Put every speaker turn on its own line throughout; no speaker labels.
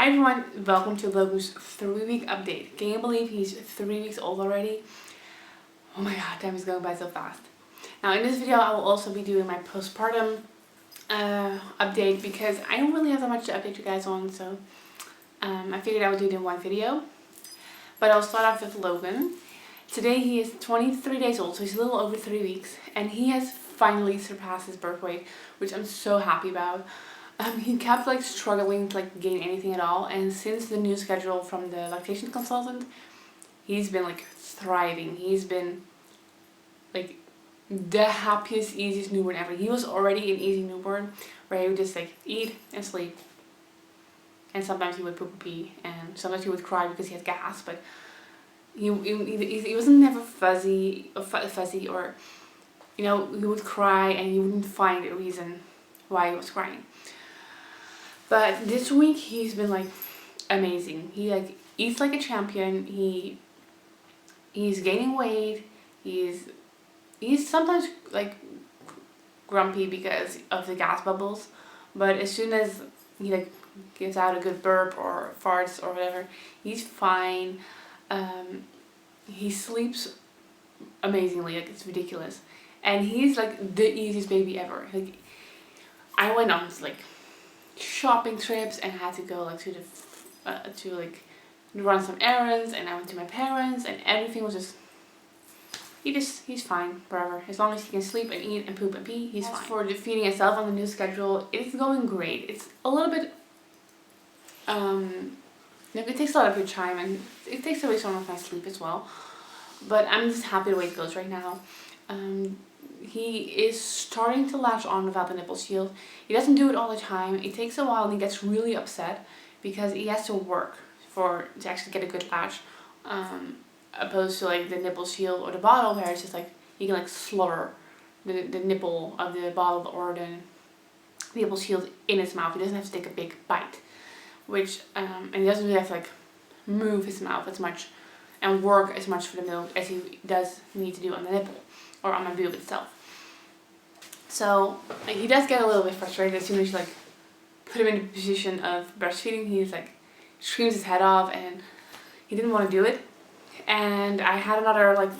Hi everyone, welcome to Logan's 3-week update. Can you believe he's 3 weeks old already? Oh my god, time is going by so fast. Now in this video I will also be doing my postpartum update because I don't really have that much to update you guys on, so I figured I would do it in one video. But I'll start off with Logan. Today he is 23 days old, so he's a little over 3 weeks, and he has finally surpassed his birth weight, which I'm so happy about. He kept struggling to gain anything at all, and since the new schedule from the lactation consultant, he's been thriving. He's been the happiest, easiest newborn ever. He was already an easy newborn where he would just eat and sleep, and sometimes he would poop and pee, and sometimes he would cry because he had gas, but he wasn't never fuzzy or he would cry and you wouldn't find a reason why he was crying. But this week he's been amazing. He eats like a champion. He's gaining weight. He's sometimes grumpy because of the gas bubbles, but as soon as he gives out a good burp or farts or whatever, he's fine. He sleeps amazingly, it's ridiculous, and he's the easiest baby ever. I went on shopping trips and had to go to run some errands, and I went to my parents, and everything was just he's fine wherever, as long as he can sleep and eat and poop and pee, he's fine. For the feeding itself on the new schedule, it's going great. It's a little bit it takes a lot of your time, and it takes away some of my sleep as well, but I'm just happy the way it goes right now. He is starting to latch on without the nipple shield. He doesn't do it all the time. It takes a while, and he gets really upset because he has to work to actually get a good latch, opposed to the nipple shield or the bottle, where it's just you can slur the nipple of the bottle or the nipple shield in his mouth. He doesn't have to take a big bite, which and he doesn't really have to move his mouth as much and work as much for the milk as he does need to do on the nipple or on my boob itself. So he does get a little bit frustrated as soon as you put him in the position of breastfeeding. He's screams his head off, and he didn't want to do it. And I had another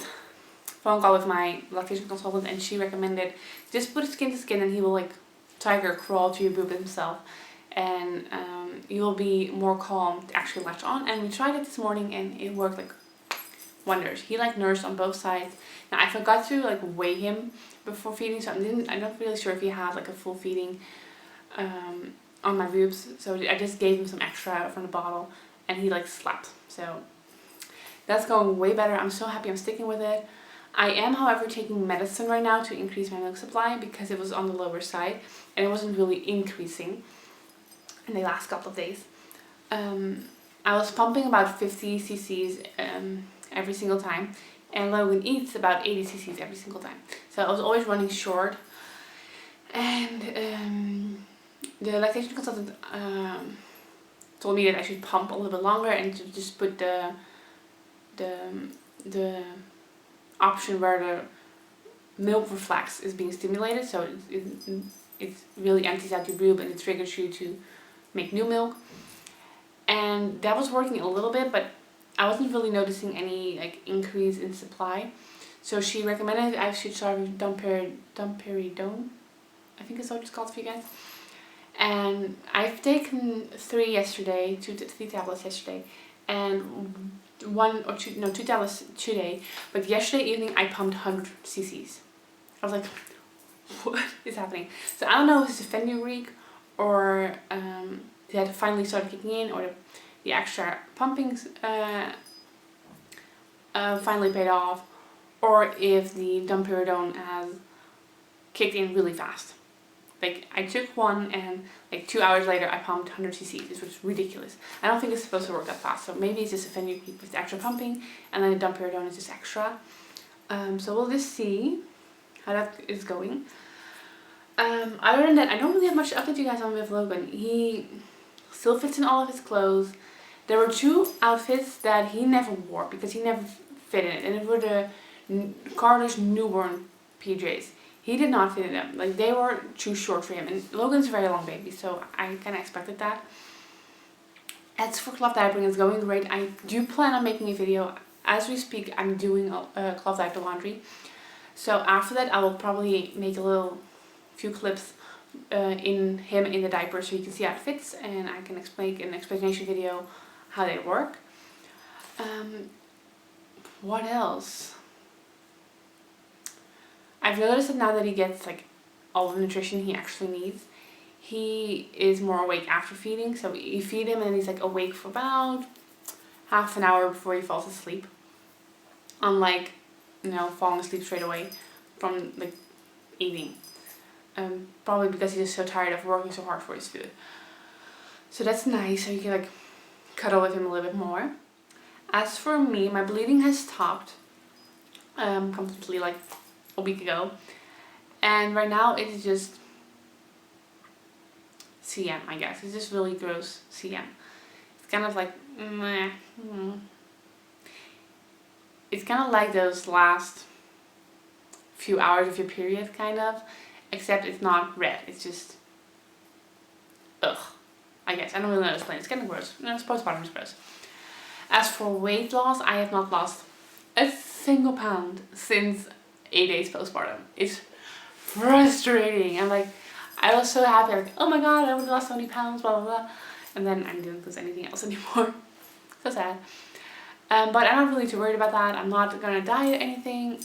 phone call with my lactation consultant, and she recommended just put it skin to skin, and he will tiger crawl to your boob himself, and you will be more calm to actually latch on. And we tried it this morning, and it worked wonders. He nursed on both sides. Now I forgot to weigh him before feeding, so I'm not really sure if he had a full feeding on my boobs. So I just gave him some extra from the bottle, and he slept. So that's going way better. I'm so happy I'm sticking with it. I am, however, taking medicine right now to increase my milk supply because it was on the lower side and it wasn't really increasing in the last couple of days. I was pumping about 50 cc's every single time, and Logan eats about 80 cc's every single time. So I was always running short, and the lactation consultant told me that I should pump a little bit longer and to just put the option where the milk reflex is being stimulated, so it really empties out your boob and it triggers you to make new milk. And that was working a little bit, but I wasn't really noticing any increase in supply. So she recommended I should start with domperidone, I think is what it's called for you guys. And I've taken 3 yesterday, 3 tablets yesterday, and 2 tablets today. But yesterday evening I pumped 100 cc's. I was what is happening? So I don't know if it's the fenugreek or that finally started kicking in, or the extra pumpings finally paid off, or if the domperidone has kicked in really fast. I took one, and 2 hours later I pumped 100 cc's, which was ridiculous. I don't think it's supposed to work that fast, so maybe it's just a fenugreek with extra pumping, and then the domperidone is just extra. So we'll just see how that is going. Other than that, I don't really have much to update you guys on with Logan. He still fits in all of his clothes. There were 2 outfits that he never wore because he never fit in it, and it were the Carter's newborn PJs. He did not fit in them. They were too short for him, and Logan's a very long baby, so I kind of expected that. As for cloth diapering, it's going great. I do plan on making a video. As we speak, I'm doing cloth diaper laundry. So after that, I will probably make a few clips in him in the diaper so you can see how it fits, and I can make an explanation video how they work. What else? I've noticed that now that he gets like all the nutrition he actually needs, he is more awake after feeding. So you feed him and he's like awake for about half an hour before he falls asleep. Unlike, falling asleep straight away from like eating. Probably because he's just so tired of working so hard for his food. So that's nice, so you can like cuddle with him a little bit more. As for me, my bleeding has stopped completely like a week ago. And right now it's just CM, I guess. It's just really gross CM. It's kind of like, meh. It's kind of like those last few hours of your period, kind of. Except it's not red. It's just, ugh. I guess. I don't really know how to explain. It's kind of gross. Postpartum is gross. As for weight loss, I have not lost a single pound since 8 days postpartum. It's frustrating. I'm like, I was so happy. Like, oh my god, I would have lost so many pounds, blah, blah, blah. And then I didn't lose anything else anymore. So sad. But I'm not really too worried about that. I'm not gonna diet or anything.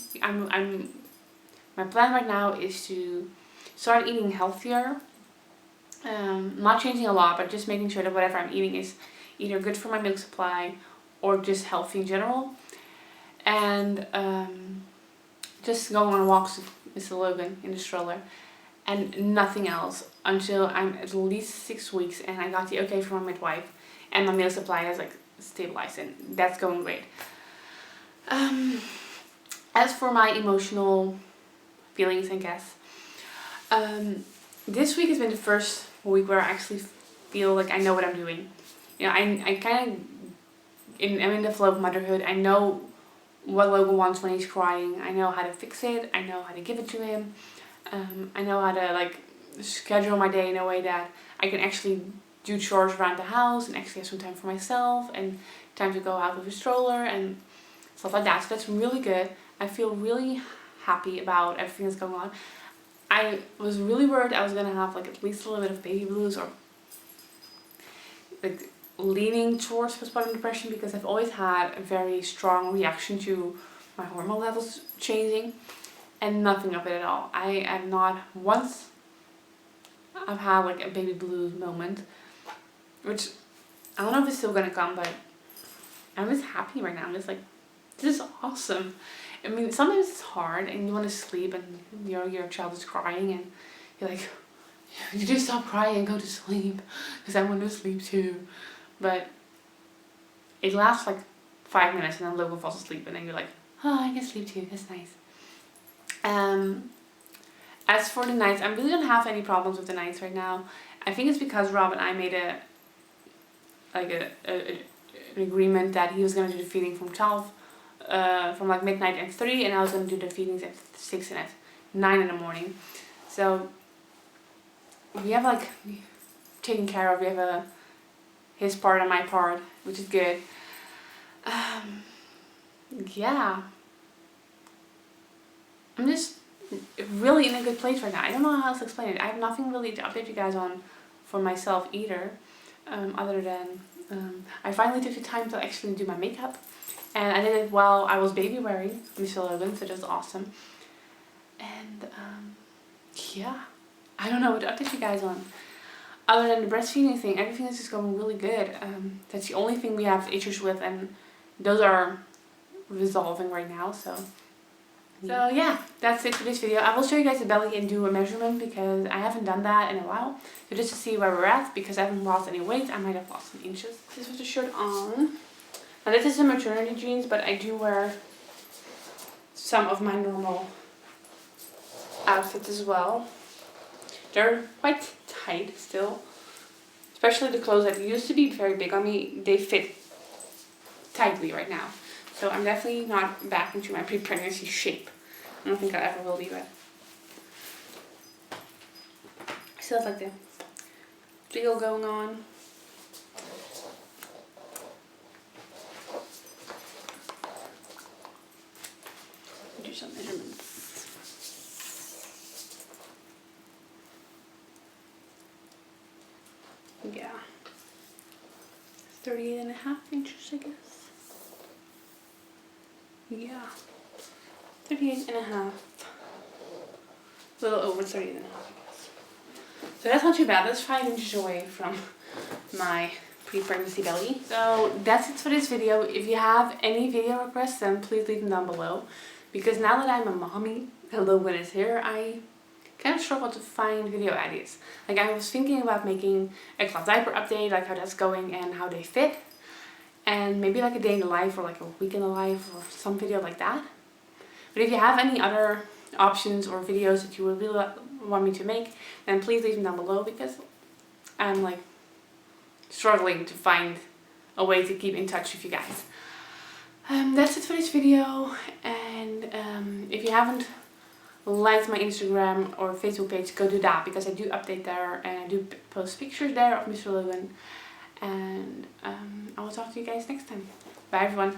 My plan right now is to start eating healthier. Not changing a lot, but just making sure that whatever I'm eating is either good for my milk supply or just healthy in general. And just going on walks with Mr. Logan in the stroller. And nothing else until I'm at least 6 weeks and I got the okay from my midwife. And my milk supply has like stabilized, and that's going great. As for my emotional feelings, I guess, this week has been the first week where I actually feel like I know what I'm doing. I kind of, I'm in the flow of motherhood. I know what Logan wants when he's crying. I know how to fix it. I know how to give it to him. I know how to like schedule my day in a way that I can actually do chores around the house and actually have some time for myself and time to go out with a stroller and stuff like that. So that's really good. I feel really happy about everything that's going on. I was really worried I was going to have like at least a little bit of baby blues or like leaning towards postpartum depression, because I've always had a very strong reaction to my hormone levels changing, and nothing of it at all. I am not once I've had like a baby blues moment, which I don't know if it's still gonna come, but I'm just happy right now. I'm just like, this is awesome. I mean, sometimes it's hard and you want to sleep and your child is crying and you're like, you just stop crying and go to sleep because I want to sleep too. But it lasts like 5 minutes and then Logan falls asleep and then you're like, oh, I can sleep too. That's nice. As for the nights, I really don't have any problems with the nights right now. I think it's because Rob and I made an agreement that he was going to do the feeding from 12, from like midnight and 3, and I was going to do the feedings at 6 and at 9 in the morning. So we have like taken care of. We have his part and my part, which is good. Yeah. I'm just really in a good place right now. I don't know how else to explain it. I have nothing really to update you guys on for myself either, other than I finally took the time to actually do my makeup, and I did it while I was baby wearing Mr. Logan, so that's awesome. And yeah, I don't know what to update you guys on. Other than the breastfeeding thing, everything is just going really good. That's the only thing we have issues with, and those are resolving right now. So yeah, that's it for this video. I will show you guys the belly and do a measurement because I haven't done that in a while. So just to see where we're at, because I haven't lost any weight, I might have lost some inches. This was the shirt on. Now this is a maternity jeans, but I do wear some of my normal outfits as well. They're quite tight still. Especially the clothes that used to be very big on me, they fit tightly right now. So I'm definitely not back into my pre-pregnancy shape. I don't think I ever will be, but I still have like the jiggle going on. 38.5 inches, I guess. Yeah, 38.5. A little over 38.5, I guess. So that's not too bad. That's 5 inches away from my pre-pregnancy belly. So that's it for this video. If you have any video requests, then please leave them down below. Because now that I'm a mommy and Logan is here, I kind of struggle to find video ideas. Like, I was thinking about making a cloth diaper update, like how that's going and how they fit. And maybe like a day in the life or like a week in the life or some video like that. But if you have any other options or videos that you would really want me to make, then please leave them down below, because I'm like struggling to find a way to keep in touch with you guys. That's it for this video, and if you haven't liked my Instagram or Facebook page, go do that, because I do update there and I do post pictures there of Mr. Logan. And I will talk to you guys next time. Bye everyone.